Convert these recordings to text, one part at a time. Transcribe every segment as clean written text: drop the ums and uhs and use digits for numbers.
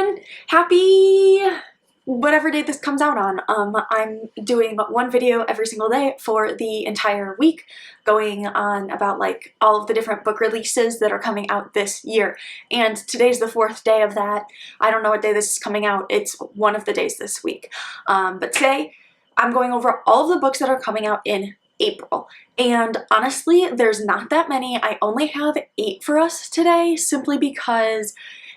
everyone, happy whatever day this comes out on. I'm doing one video every single day for the entire week, going on about like all of the different book releases that are coming out this year. And today's the 4th day of that. I don't know what day this is coming out. It's one of the days this week. But today I'm going over all of the books that are coming out in April. And honestly, there's not that many. I only have 8 for us today, simply because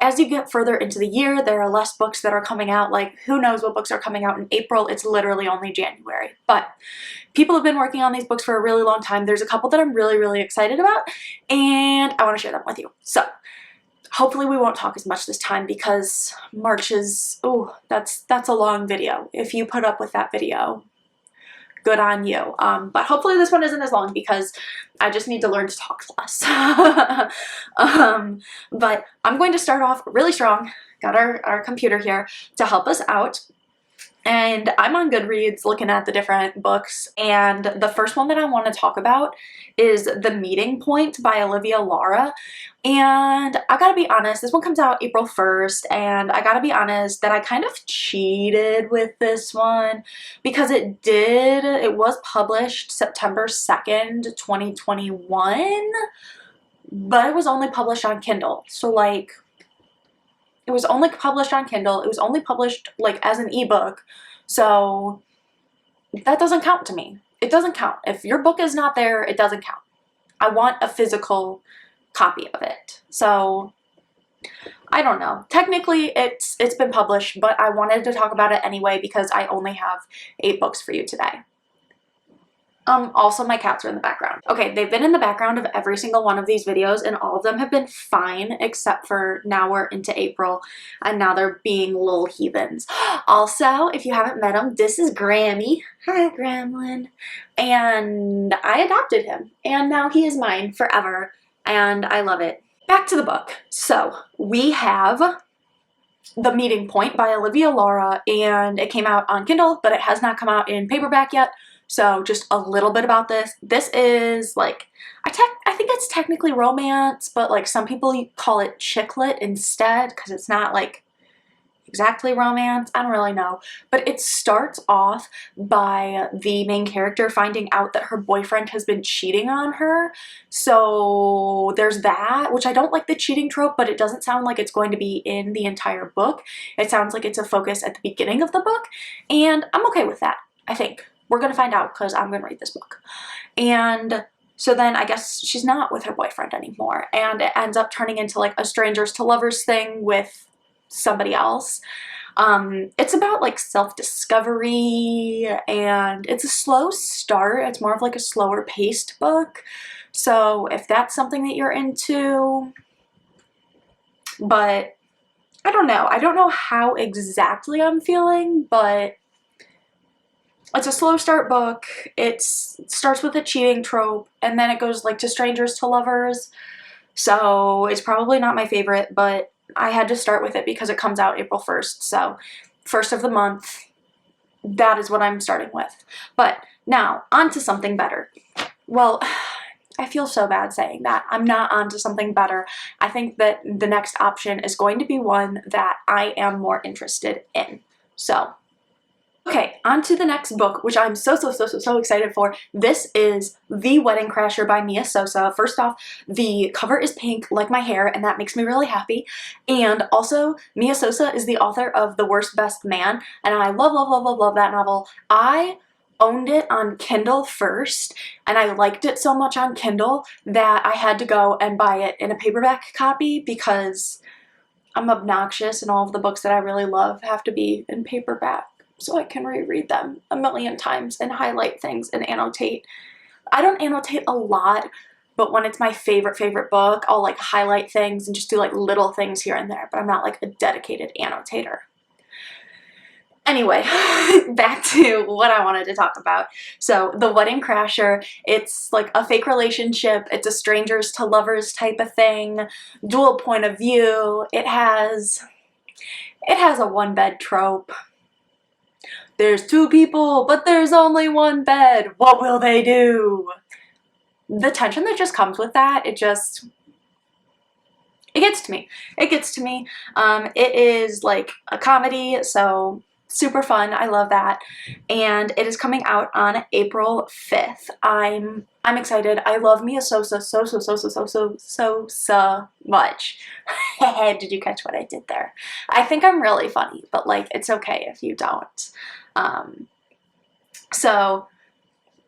as you get further into the year, there are less books that are coming out. Like, who knows what books are coming out in April? It's literally only January. But people have been working on these books for a really long time. There's a couple that I'm really excited about, and I want to share them with you. So hopefully we won't talk as much this time, because March is, oh, that's a long video. If you put up with that video, good on you. But hopefully this one isn't as long, because I just need to learn to talk less. But I'm going to start off really strong. Got our computer here to help us out. And I'm on Goodreads looking at the different books, and the first one that I want to talk about is The Meeting Point by Olivia Lara. And I gotta be honest, this one comes out April 1st, and I gotta be honest that I kind of cheated with this one, because it was published September 2nd, 2021, but it was only published on Kindle. So like, it was only published on Kindle. It was only published like as an ebook. So that doesn't count to me. It doesn't count. If your book is not there, it doesn't count. I want a physical copy of it. So I don't know. Technically it's been published, but I wanted to talk about it anyway because I only have 8 books for you today. Also my cats are in the background. Okay, they've been in the background of every single one of these videos, and all of them have been fine, except for now we're into April, and now they're being little heathens. Also, if you haven't met him, this is Grammy. Hi, Gremlin. And I adopted him, and now he is mine forever, and I love it. Back to the book. So, we have The Meeting Point by Olivia Lara, and it came out on Kindle, but it has not come out in paperback yet. So just a little bit about this. This is like, I think it's technically romance, but like some people call it chick lit instead, because it's not like exactly romance. I don't really know. But it starts off by the main character finding out that her boyfriend has been cheating on her. So there's that, which I don't like the cheating trope, but it doesn't sound like it's going to be in the entire book. It sounds like it's a focus at the beginning of the book, and I'm okay with that, I think. We're going to find out, because I'm going to read this book. And so then I guess she's not with her boyfriend anymore, and it ends up turning into like a strangers to lovers thing with somebody else. It's about like self-discovery, and it's a slow start. It's more of like a slower paced book. So if that's something that you're into, but I don't know. I don't know how exactly I'm feeling, but it's a slow start book. It starts with a cheating trope, and then it goes like to strangers to lovers. So it's probably not my favorite, but I had to start with it because it comes out April 1st. So 1st of the month, that is what I'm starting with. But now, on to something better. Well, I feel so bad saying that. I'm not on to something better. I think that the next option is going to be one that I am more interested in. So okay, on to the next book, which I'm so excited for. This is The Wedding Crasher by Mia Sosa. First off, the cover is pink like my hair, and that makes me really happy. And also, Mia Sosa is the author of The Worst Best Man, and I love that novel. I owned it on Kindle first, and I liked it so much on Kindle that I had to go and buy it in a paperback copy, because I'm obnoxious and all of the books that I really love have to be in paperback, so I can reread them a million times and highlight things and annotate. I don't annotate a lot, but when it's my favorite book, I'll like highlight things and just do like little things here and there, but I'm not like a dedicated annotator. Anyway, back to what I wanted to talk about. So The Wedding Crasher, it's like a fake relationship. It's a strangers to lovers type of thing, dual point of view. It has a one bed trope. There's 2 people, but there's only 1 bed. What will they do? The tension that just comes with that, it gets gets to me. It gets to me. It is like a comedy, so super fun. I love that. And it is coming out on April 5th. I'm excited. I love me a Sosa so much. Did you catch what I did there? I think I'm really funny, but like it's okay if you don't. So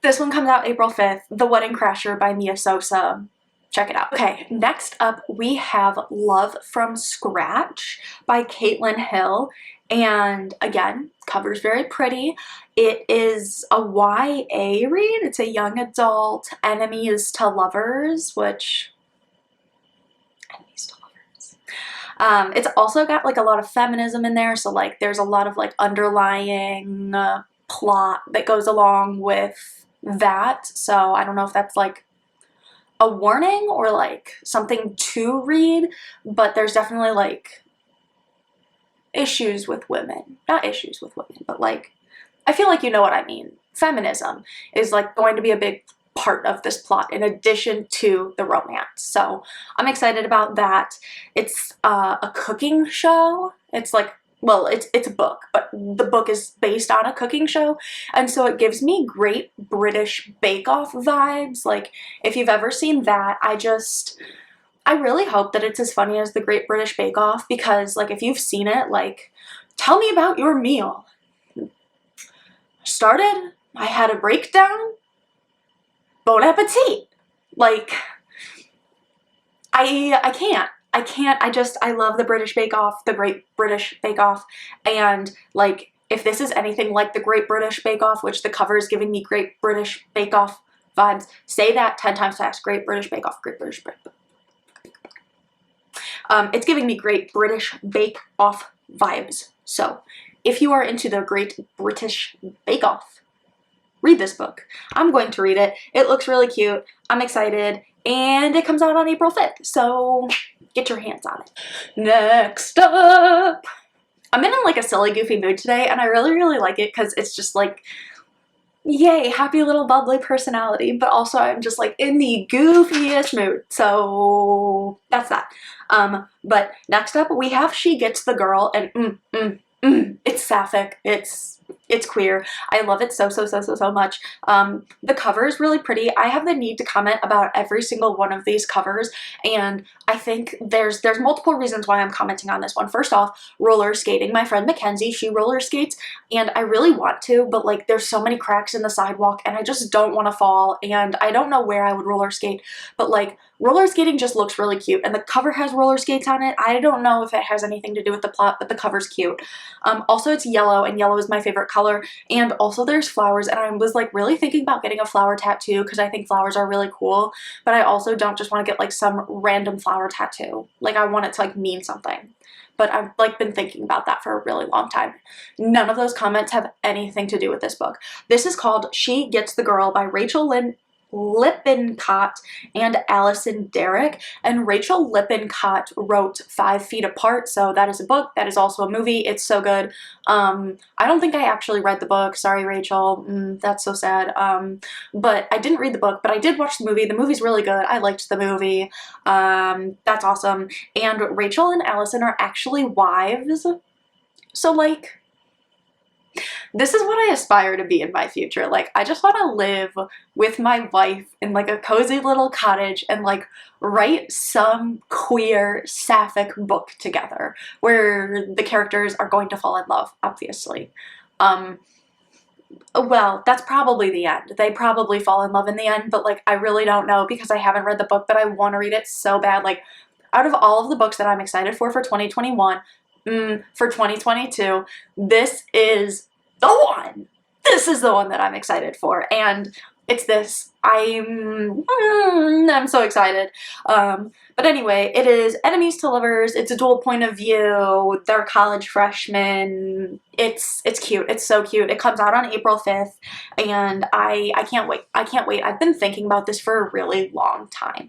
this one comes out April 5th. The Wedding Crasher by Mia Sosa. Check it out. Okay, next up we have Love from Scratch by Kaitlyn Hill. And again, cover's very pretty. It is a YA read. It's a young adult enemies to lovers, which... enemies to lovers. It's also got like a lot of feminism in there, so like there's a lot of like underlying plot that goes along with that. So I don't know if that's like a warning or like something to read, but there's definitely like issues with women. Not issues with women, but like, I feel like you know what I mean. Feminism is like going to be a big part of this plot in addition to the romance. So I'm excited about that. It's a cooking show. It's like, well, it's a book, but the book is based on a cooking show, and so it gives me Great British Bake Off vibes. Like, if you've ever seen that, I really hope that it's as funny as the Great British Bake Off, because like if you've seen it, like, tell me about your meal. Started, I had a breakdown, bon appetit. Like, I can't. I love the British Bake Off, the Great British Bake Off, and like, if this is anything like the Great British Bake Off, which the cover is giving me Great British Bake Off vibes, say that 10 times fast. Great British Bake Off, Great British Bake Off. It's giving me Great British Bake Off vibes. So if you are into the Great British Bake Off, read this book. I'm going to read it. It looks really cute. I'm excited. And it comes out on April 5th. So get your hands on it. Next up, I'm in like a silly, goofy mood today, and I really like it because it's just like, yay, happy little bubbly personality, but also I'm just like in the goofiest mood. So that's that. But next up we have She Gets the Girl, and it's sapphic. It's queer. I love it so much. The cover is really pretty. I have the need to comment about every single one of these covers, and I think there's multiple reasons why I'm commenting on this one. First off, roller skating. My friend Mackenzie, she roller skates, and I really want to, but like there's so many cracks in the sidewalk, and I just don't want to fall, and I don't know where I would roller skate, but like roller skating just looks really cute, and the cover has roller skates on it. I don't know if it has anything to do with the plot, but the cover's cute. Also, it's yellow, and yellow is my favorite color, and also there's flowers, and I was like really thinking about getting a flower tattoo because I think flowers are really cool, but I also don't just want to get like some random flower tattoo. Like, I want it to like mean something, but I've like been thinking about that for a really long time. None of those comments have anything to do with this book. This is called She Gets the Girl by Rachael Lippincott and Alyson Derrick, and Rachael Lippincott wrote 5 Feet Apart, so that is a book. That is also a movie. It's so good. I don't think I actually read the book. Sorry, Rachael. That's so sad. But I didn't read the book, but I did watch the movie. The movie's really good. I liked the movie. That's awesome. And Rachael and Alyson are actually wives, so like, this is what I aspire to be in my future. Like, I just want to live with my wife in like a cozy little cottage and like write some queer sapphic book together where the characters are going to fall in love, obviously. Well, that's probably the end. They probably fall in love in the end, but like, I really don't know because I haven't read the book, but I want to read it so bad. Like, out of all of the books that I'm excited for 2021, for 2022, this is the one. This is the one that I'm excited for, and it's this. I'm so excited. But anyway, it is enemies to lovers. It's a dual point of view. They're college freshmen. It's cute. It's so cute. It comes out on April 5th, and I can't wait. I can't wait. I've been thinking about this for a really long time.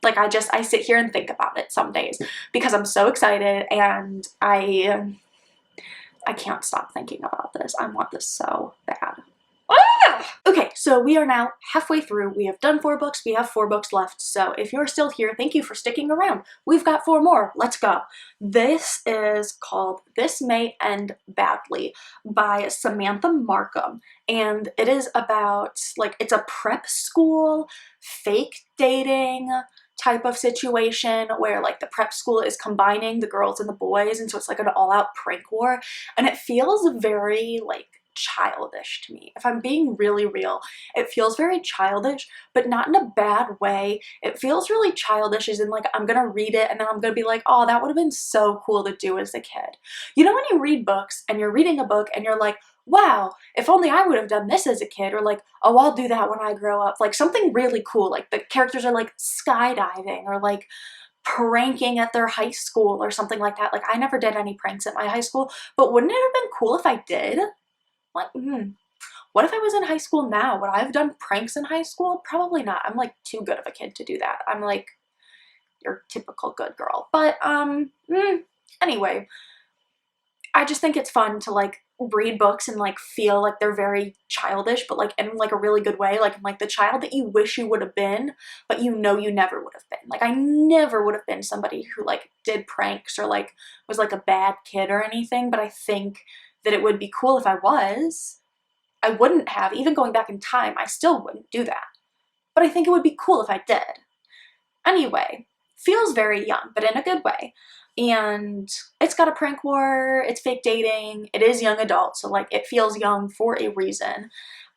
Like, I sit here and think about it some days because I'm so excited, and I can't stop thinking about this. I want this so bad. Okay, so we are now halfway through. We have done 4 books. We have 4 books left. So if you're still here, thank you for sticking around. We've got 4 more. Let's go. This is called This May End Badly by Samantha Markum. And it is about, like, it's a prep school, fake dating type of situation where, like, the prep school is combining the girls and the boys. And so it's like an all-out prank war. And it feels very, like, childish to me. If I'm being really real, it feels very childish, but not in a bad way. It feels really childish as in, like, I'm gonna read it and then I'm gonna be like, oh, that would have been so cool to do as a kid. You know, when you read books and you're reading a book and you're like, wow, if only I would have done this as a kid, or like, oh, I'll do that when I grow up. Like something really cool, like the characters are like skydiving or like pranking at their high school or something like that. Like, I never did any pranks at my high school, but wouldn't it have been cool if I did? Like, what if I was in high school now? Would I have done pranks in high school? Probably not. I'm like too good of a kid to do that. I'm like your typical good girl. But anyway, I just think it's fun to like read books and like feel like they're very childish, but like in like a really good way, like the child that you wish you would have been, but you know you never would have been. Like, I never would have been somebody who like did pranks or like was like a bad kid or anything, but I think that it would be cool if I was. I wouldn't have, even going back in time, I still wouldn't do that. But I think it would be cool if I did. Anyway, feels very young, but in a good way. And it's got a prank war, it's fake dating, it is young adult, so like it feels young for a reason.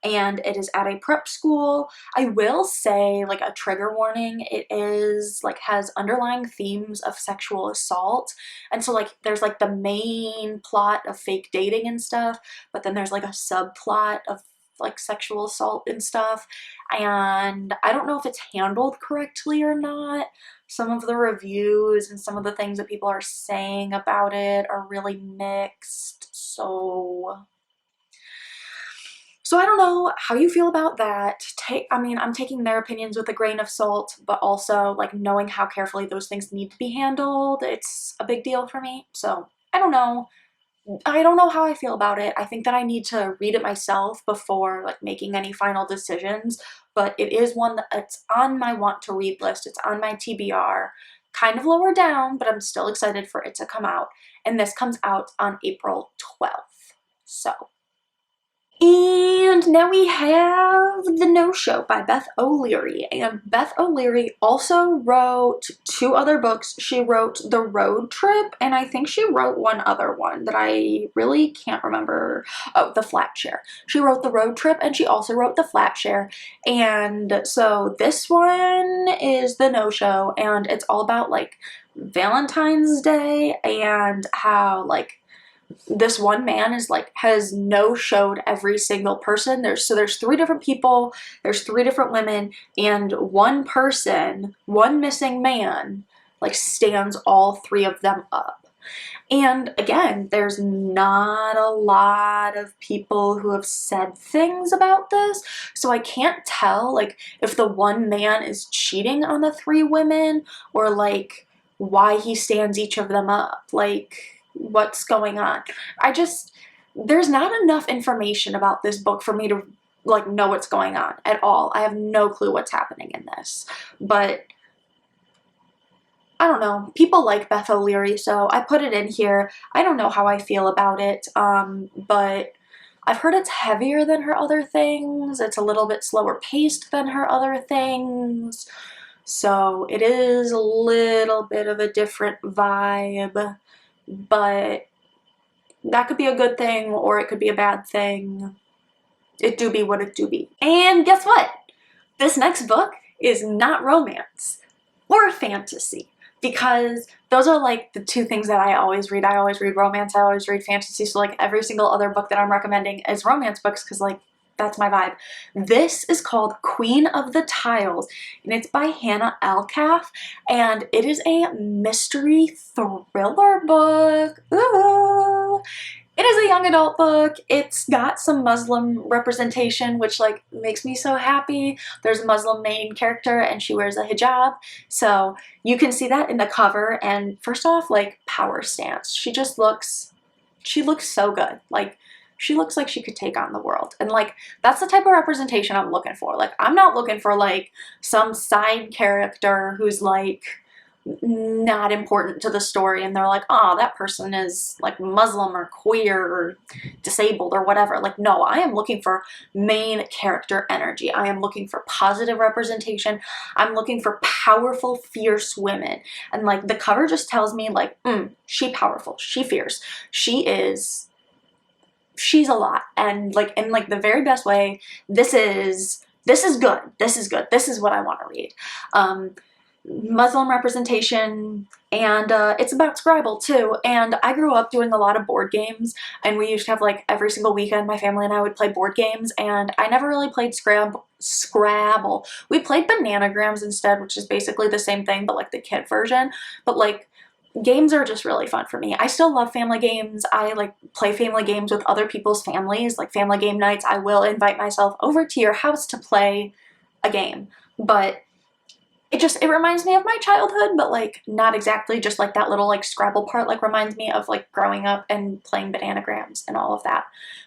And it is at a prep school. I will say, like, a trigger warning, it is like has underlying themes of sexual assault. And so like there's like the main plot of fake dating and stuff, but then there's like a subplot of like sexual assault and stuff. And I don't know if it's handled correctly or not. Some of the reviews and some of the things that people are saying about it are really mixed. So I don't know how you feel about that. I mean, I'm taking their opinions with a grain of salt, but also like knowing how carefully those things need to be handled, it's a big deal for me. So I don't know. I don't know how I feel about it. I think that I need to read it myself before like making any final decisions, but it is one that's on my want to read list. It's on my TBR, kind of lower down, but I'm still excited for it to come out. And this comes out on April 12th. So. And now we have The No-Show by Beth O'Leary. And Beth O'Leary also wrote 2 other books. She wrote The Road Trip, and I think she wrote one other one that I really can't remember. Oh, The Flat Share. She wrote The Road Trip, and she also wrote The Flat Share. And so this one is The No-Show, and it's all about like Valentine's Day and how like this one man is like has no-showed every single person. There's 3 different people, there's 3 different women, and one person, one missing man, like stands all 3 of them up. And again, there's not a lot of people who have said things about this, so I can't tell like if the one man is cheating on the 3 women or like why he stands each of them up. Like, what's going on? There's not enough information about this book for me to like know what's going on at all. I have no clue what's happening in this, but I don't know. People like Beth O'Leary, so I put it in here. I don't know how I feel about it, but I've heard it's heavier than her other things. It's a little bit slower paced than her other things, so it is a little bit of a different vibe. But that could be a good thing or it could be a bad thing. It do be what it do be. And guess what? This next book is not romance or fantasy, because those are like the 2 things that I always read. I always read romance, I always read fantasy, so like every single other book that I'm recommending is romance books because like that's my vibe. This is called Queen of the Tiles, and it's by Hanna Alkaf, and it is a mystery thriller book. Ooh. It is a young adult book. It's got some Muslim representation, which like makes me so happy. There's a Muslim main character and she wears a hijab, so you can see that in the cover. And first off, like, power stance. She looks so good. Like, she looks like she could take on the world. And like, that's the type of representation I'm looking for. Like, I'm not looking for like some side character who's like not important to the story and they're like, oh, that person is like Muslim or queer or disabled or whatever. Like, no, I am looking for main character energy. I am looking for positive representation. I'm looking for powerful, fierce women. And like, the cover just tells me like, she powerful, she fierce, she's a lot. And like, in like the very best way, this is good. This is good. This is what I want to read. Muslim representation, and it's about Scrabble too. And I grew up doing a lot of board games, and we used to have like every single weekend my family and I would play board games, and I never really played Scrabble. We played Bananagrams instead, which is basically the same thing but like the kid version. But like, games are just really fun for me. I still love family games. I like play family games with other people's families, like family game nights. I will invite myself over to your house to play a game, but it reminds me of my childhood, but like not exactly, just like that little like Scrabble part like reminds me of like growing up and playing Bananagrams and all of that.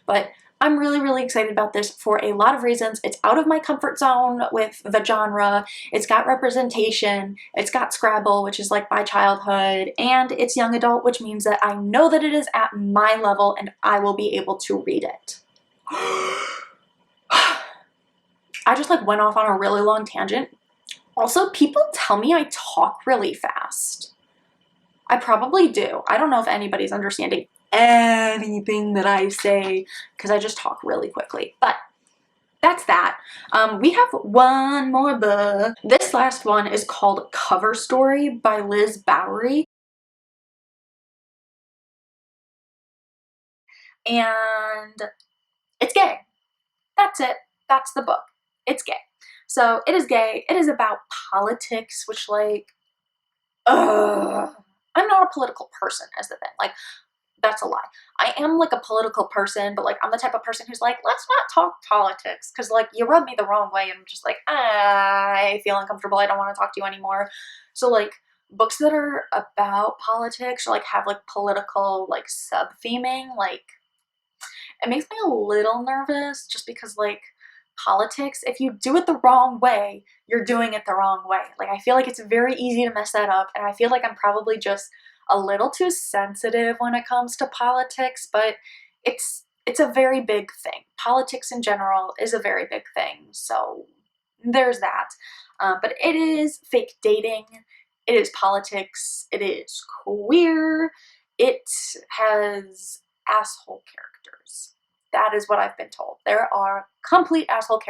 But I'm really, really excited about this for a lot of reasons. It's out of my comfort zone with the genre. It's got representation. It's got Scrabble, which is like my childhood, and it's young adult, which means that I know that it is at my level and I will be able to read it. I just like went off on a really long tangent. Also, people tell me I talk really fast. I probably do. I don't know if anybody's understanding anything that I say because I just talk really quickly. But that's that. We have one more book. This last one is called Cover Story by Liz Bowery. And it's gay. That's it. That's the book. It's gay. So it is gay. It is about politics, which like, I'm not a political person is the thing. Like, that's a lie. I am like a political person, but like, I'm the type of person who's like, let's not talk politics because like you rub me the wrong way and I'm just like, I feel uncomfortable. I don't want to talk to you anymore. So like, books that are about politics or like have like political like sub-theming, like, it makes me a little nervous just because like, politics, if you do it the wrong way, you're doing it the wrong way. Like, I feel like it's very easy to mess that up, and I feel like I'm probably just a little too sensitive when it comes to politics, but it's a very big thing. Politics in general is a very big thing, so there's that. But it is fake dating, it is politics, it is queer, it has asshole characters. That is what I've been told. There are complete asshole characters